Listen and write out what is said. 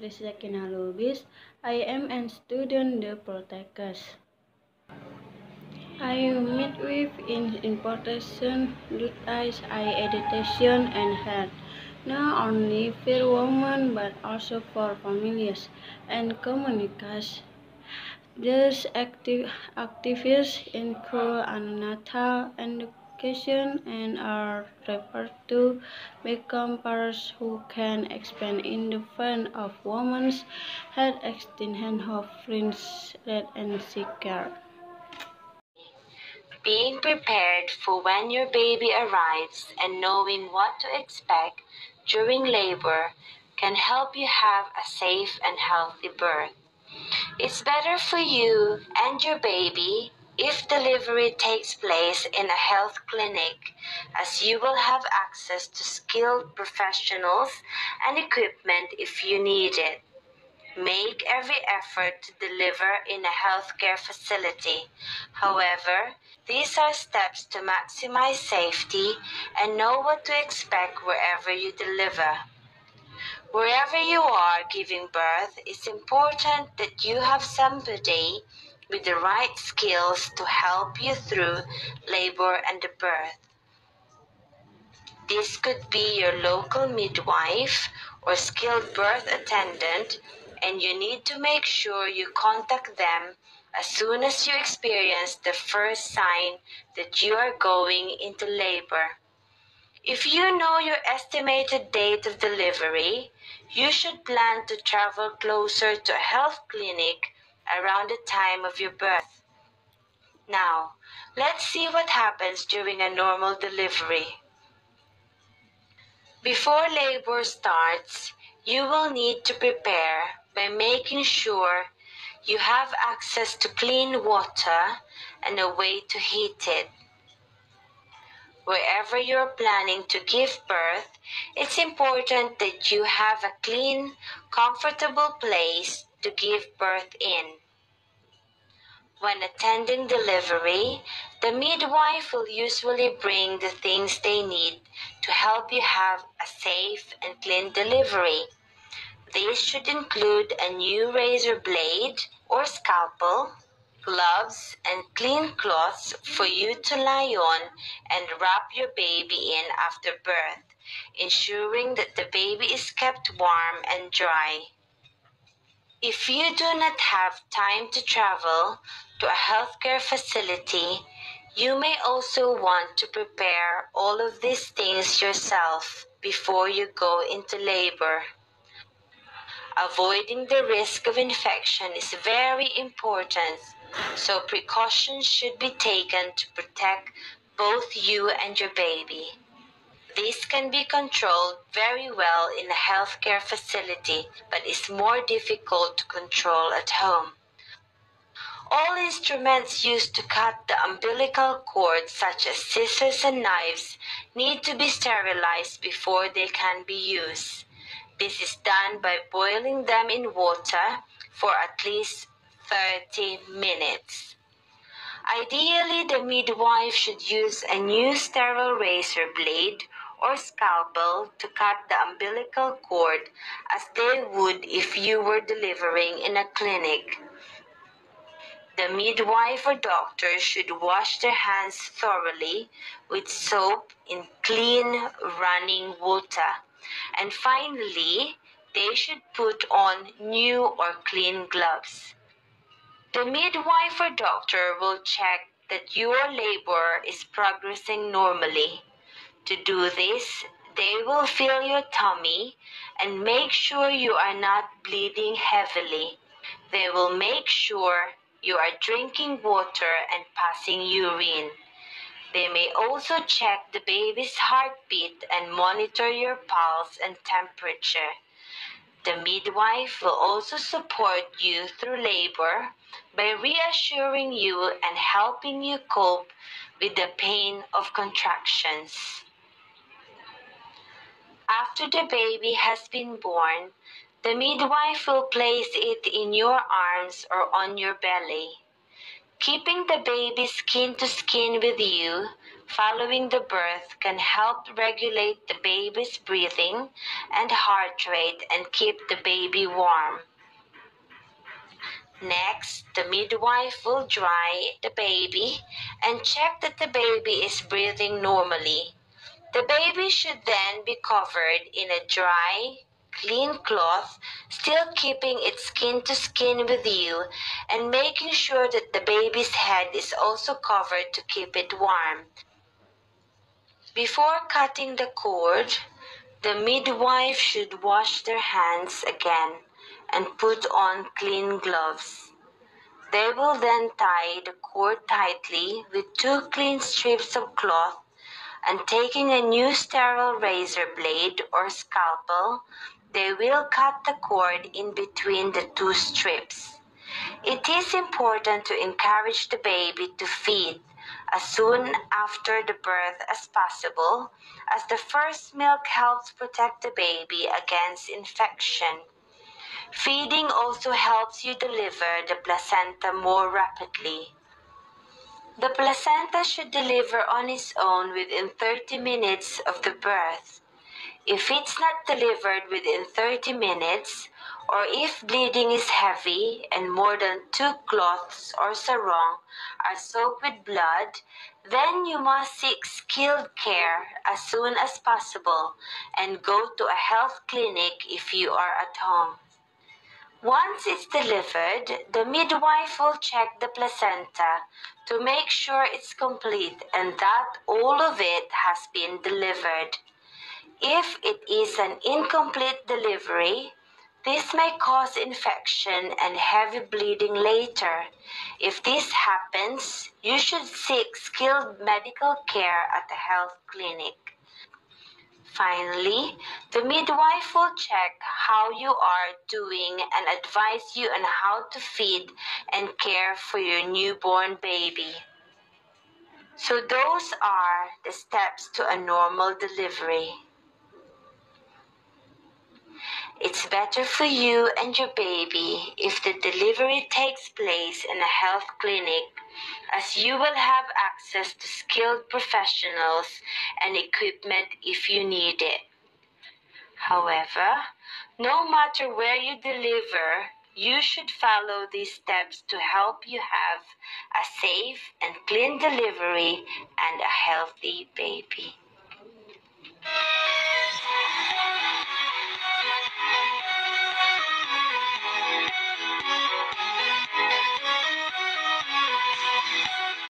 is Sakinah Lubis. I am a student the protectors. I midwife in importation, Lubis, eye education and health, not only for women but also for families and communities. These activities include antenatal education and are referred to become parents who can expand in defense of women's health, extending of friends and care. Being prepared for when your baby arrives and knowing what to expect during labor can help you have a safe and healthy birth. It's better for you and your baby if delivery takes place in a health clinic, as you will have access to skilled professionals and equipment if you need it. Make every effort to deliver in a healthcare facility. However, these are steps to maximize safety and know what to expect wherever you deliver. Wherever you are giving birth, it's important that you have somebody with the right skills to help you through labor and the birth. This could be your local midwife or skilled birth attendant, and you need to make sure you contact them as soon as you experience the first sign that you are going into labor. If you know your estimated date of delivery, you should plan to travel closer to a health clinic around the time of your birth. Now, let's see what happens during a normal delivery. Before labor starts, you will need to prepare by making sure you have access to clean water and a way to heat it. Wherever you're planning to give birth, it's important that you have a clean, comfortable place to give birth in. When attending delivery, the midwife will usually bring the things they need to help you have a safe and clean delivery. These should include a new razor blade or scalpel, gloves, and clean cloths for you to lie on and wrap your baby in after birth, ensuring that the baby is kept warm and dry. If you do not have time to travel to a healthcare facility, you may also want to prepare all of these things yourself before you go into labor. Avoiding the risk of infection is very important, so precautions should be taken to protect both you and your baby. This can be controlled very well in a healthcare facility, but is more difficult to control at home. All instruments used to cut the umbilical cord, such as scissors and knives, need to be sterilized before they can be used. This is done by boiling them in water for at least 30 minutes. Ideally, the midwife should use a new sterile razor blade or scalpel to cut the umbilical cord as they would if you were delivering in a clinic. The midwife or doctor should wash their hands thoroughly with soap in clean running water. And finally, they should put on new or clean gloves. The midwife or doctor will check that your labor is progressing normally. To do this, they will feel your tummy and make sure you are not bleeding heavily. They will make sure you are drinking water and passing urine. They may also check the baby's heartbeat and monitor your pulse and temperature. The midwife will also support you through labor by reassuring you and helping you cope with the pain of contractions. After the baby has been born, the midwife will place it in your arms or on your belly. Keeping the baby skin to skin with you following the birth can help regulate the baby's breathing and heart rate and keep the baby warm. Next, the midwife will dry the baby and check that the baby is breathing normally. The baby should then be covered in a dry, clean cloth, still keeping its skin to skin with you and making sure that the baby's head is also covered to keep it warm. Before cutting the cord, the midwife should wash their hands again and put on clean gloves. They will then tie the cord tightly with 2 clean strips of cloth, and taking a new sterile razor blade or scalpel, they will cut the cord in between the 2 strips. It is important to encourage the baby to feed as soon after the birth as possible, as the first milk helps protect the baby against infection. Feeding also helps you deliver the placenta more rapidly. The placenta should deliver on its own within 30 minutes of the birth. If it's not delivered within 30 minutes, or if bleeding is heavy and more than 2 cloths or sarong are soaked with blood, then you must seek skilled care as soon as possible and go to a health clinic if you are at home. Once it's delivered, the midwife will check the placenta to make sure it's complete and that all of it has been delivered. If it is an incomplete delivery, this may cause infection and heavy bleeding later. If this happens, you should seek skilled medical care at a health clinic. Finally, the midwife will check how you are doing and advise you on how to feed and care for your newborn baby. So those are the steps to a normal delivery. It's better for you and your baby if the delivery takes place in a health clinic, as you will have access to skilled professionals and equipment if you need it. However, no matter where you deliver, you should follow these steps to help you have a safe and clean delivery and a healthy baby.